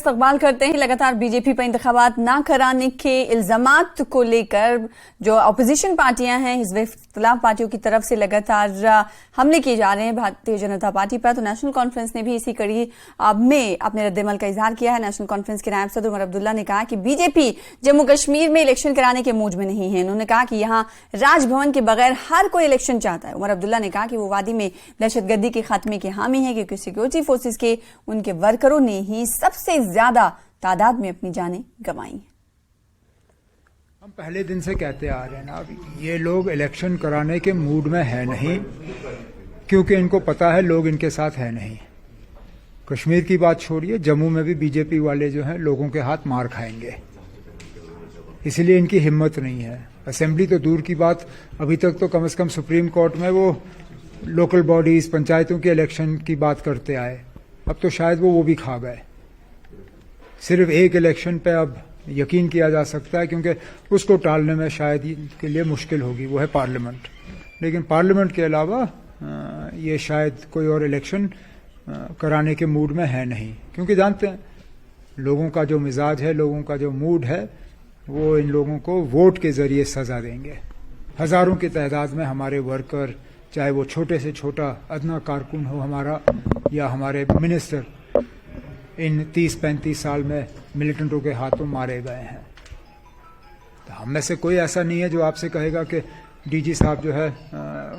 इस्तकबाल करते हैं। लगातार बीजेपी पर इंतखाबात ना कराने के इल्जामात को लेकर जो अपोजिशन पार्टियां हैं, हिज़्ब इख्तिलाफ पार्टियों की तरफ से लगातार हमले किए जा रहे हैं भारतीय जनता पार्टी पर। तो नेशनल कॉन्फ्रेंस ने भी इसी कड़ी में अपने रद्देमल का इजहार किया है। नेशनल कॉन्फ्रेंस के नायब सदर उमर अब्दुल्ला ने कहा कि बीजेपी जम्मू कश्मीर में इलेक्शन कराने के मूड में नहीं है। उन्होंने कहा कि यहां राजभवन के बगैर हर कोई इलेक्शन चाहता है। उमर अब्दुल्ला ने कहा कि वो वादी में दहशतगर्दी के खात्मे के हामी है, क्योंकि सिक्योरिटी फोर्सेस के उनके वर्करों ने ही सबसे ज्यादा तादाद में अपनी जानें गंवाई। हम पहले दिन से कहते आ रहे हैं ना, ये लोग इलेक्शन कराने के मूड में है नहीं, क्योंकि इनको पता है लोग इनके साथ है नहीं। कश्मीर की बात छोड़िए, जम्मू में भी बीजेपी वाले जो हैं लोगों के हाथ मार खाएंगे, इसलिए इनकी हिम्मत नहीं है। असेंबली तो दूर की बात, अभी तक तो कम से कम सुप्रीम कोर्ट में वो लोकल बॉडीज, पंचायतों के इलेक्शन की बात करते आए, अब तो शायद वो भी खा गए। सिर्फ एक इलेक्शन पे अब यकीन किया जा सकता है, क्योंकि उसको टालने में शायद के लिए मुश्किल होगी, वो है पार्लियामेंट। लेकिन पार्लियामेंट के अलावा ये शायद कोई और इलेक्शन कराने के मूड में है नहीं, क्योंकि जानते हैं लोगों का जो मिजाज है, लोगों का जो मूड है, वो इन लोगों को वोट के जरिए सजा देंगे। हजारों की तादाद में हमारे वर्कर, चाहे वो छोटे से छोटा अदना कारकुन हो हमारा या हमारे मिनिस्टर, इन 30-35 साल में मिलिटेंटों के हाथों मारे गए हैं। तो हम में से कोई ऐसा नहीं है जो आपसे कहेगा कि डीजी साहब जो है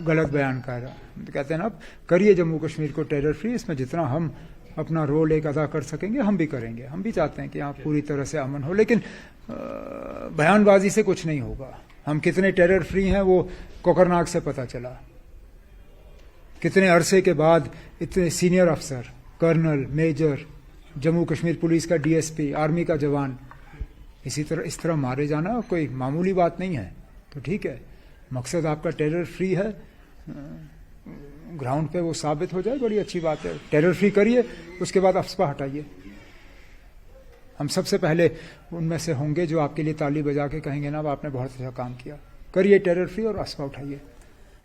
गलत बयान कर रहा है। तो कहते हैं ना, आप करिए जम्मू कश्मीर को टेरर फ्री, इसमें जितना हम अपना रोल एक अदा कर सकेंगे हम भी करेंगे। हम भी चाहते हैं कि यहाँ पूरी तरह से अमन हो, लेकिन बयानबाजी से कुछ नहीं होगा। हम कितने टेरर फ्री हैं वो कोकरनाग से पता चला। कितने अरसे के बाद इतने सीनियर अफसर, colonel, major, Jammu Kashmir police का डीएसपी, आर्मी का जवान इस तरह मारे जाना कोई मामूली बात नहीं है। तो ठीक है, मकसद आपका टेरर फ्री है, ग्राउंड पे वो साबित हो जाए, बड़ी अच्छी बात है। टेरर फ्री करिए, उसके बाद अफस्पा हटाइए। हम सबसे पहले उनमें से होंगे जो आपके लिए ताली बजा के कहेंगे ना, आपने बहुत अच्छा काम किया। करिए टेरर फ्री और अफस्पा उठाइए।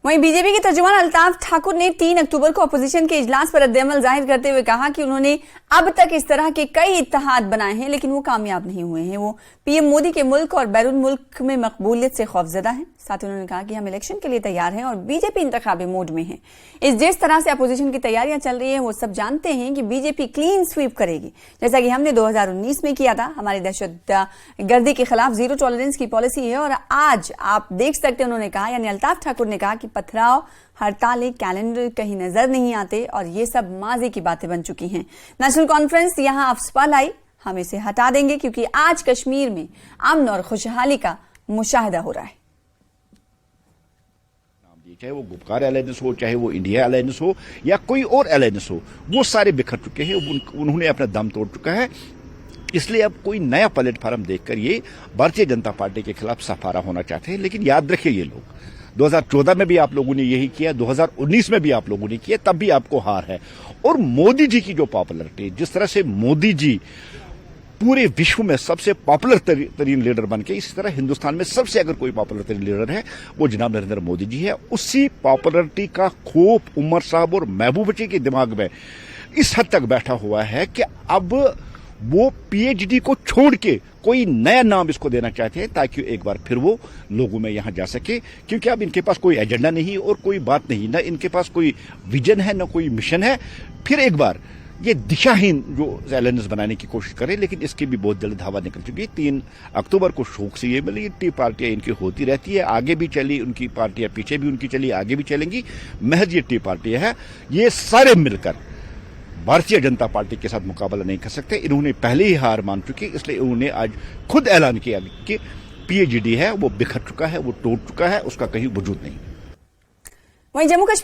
वहीं बीजेपी के तर्जुमान अल्ताफ ठाकुर ने 3 अक्टूबर को अपोजिशन के इजलास पर रद्देअमल जाहिर करते हुए कहा कि उन्होंने अब तक इस तरह के कई इत्तेहाद बनाए हैं, लेकिन वो कामयाब नहीं हुए हैं। वो पीएम मोदी के मुल्क और बैरून मुल्क में मकबूलियत से खौफजदा हैं। साथ ही उन्होंने कहा कि हम इलेक्शन के लिए तैयार हैं और बीजेपी इंतखाबी मोड में है। जिस तरह से अपोजिशन की तैयारियां चल रही है, वो सब जानते हैं कि बीजेपी क्लीन स्वीप करेगी, जैसा कि हमने 2019 में किया था। हमारी दहशतगर्दी के खिलाफ जीरो टॉलरेंस की पॉलिसी है। और आज आप देख सकते हैं, उन्होंने कहा, यानी अल्ताफ ठाकुर ने कहा कि पथराव, हड़तालें, कैलेंडर कहीं नजर नहीं आते और ये सब माजी की बातें बन चुकी हैं। नेशनल कॉन्फ्रेंस यहां अफस्पा लाई, हम इसे हटा देंगे, क्योंकि आज कश्मीर में अमन और खुशहाली का मुशाहिदा हो रहा है। चाहे वो गुपकार अलायंस हो, चाहे वो इंडिया अलायंस हो या कोई और अलायंस हो, वो सारे बिखर चुके हैं। उन्होंने अपना दम तोड़ चुका है। इसलिए अब कोई नया प्लेटफॉर्म देखकर ये भारतीय जनता पार्टी के खिलाफ सफारा होना चाहते हैं। लेकिन याद रखिए, ये लोग 2014 में भी आप लोगों ने यही किया, 2019 में भी आप लोगों ने किया, तब भी आपको हार है। और मोदी जी की जो पॉपुलरिटी, जिस तरह से मोदी जी पूरे विश्व में सबसे पॉपुलर तरीन लीडर बन के, इसी तरह हिंदुस्तान में सबसे अगर कोई पॉपुलर तरीन लीडर है वो जनाब नरेंद्र मोदी जी है। उसी पॉपुलरिटी का खौफ उमर साहब और महबूबा जी के दिमाग में इस हद तक बैठा हुआ है कि अब वो पीएचडी को छोड़ के कोई नया नाम इसको देना चाहते हैं, ताकि एक बार फिर वो लोगों में यहां जा सके। क्योंकि अब इनके पास कोई एजेंडा नहीं और कोई बात नहीं, ना इनके पास कोई विजन है, ना कोई मिशन है। फिर एक बार ये दिशाहीन जो अलायंस बनाने की कोशिश करें, लेकिन इसकी भी बहुत जल्द हवा निकल चुकी है। 3 अक्टूबर को शौक से ये मिली, टी पार्टियां इनकी होती रहती है, आगे भी चली उनकी पार्टियां, पीछे भी उनकी चली, आगे भी चलेंगी। महज ये टी पार्टियां है, ये सारे मिलकर भारतीय जनता पार्टी के साथ मुकाबला नहीं कर सकते। इन्होंने पहले ही हार मान चुकी, इसलिए उन्होंने आज खुद ऐलान किया कि पीएचडी है वो बिखर चुका है, वो टूट चुका है, उसका कहीं वजूद नहीं। वहीं जम्मू कश्मीर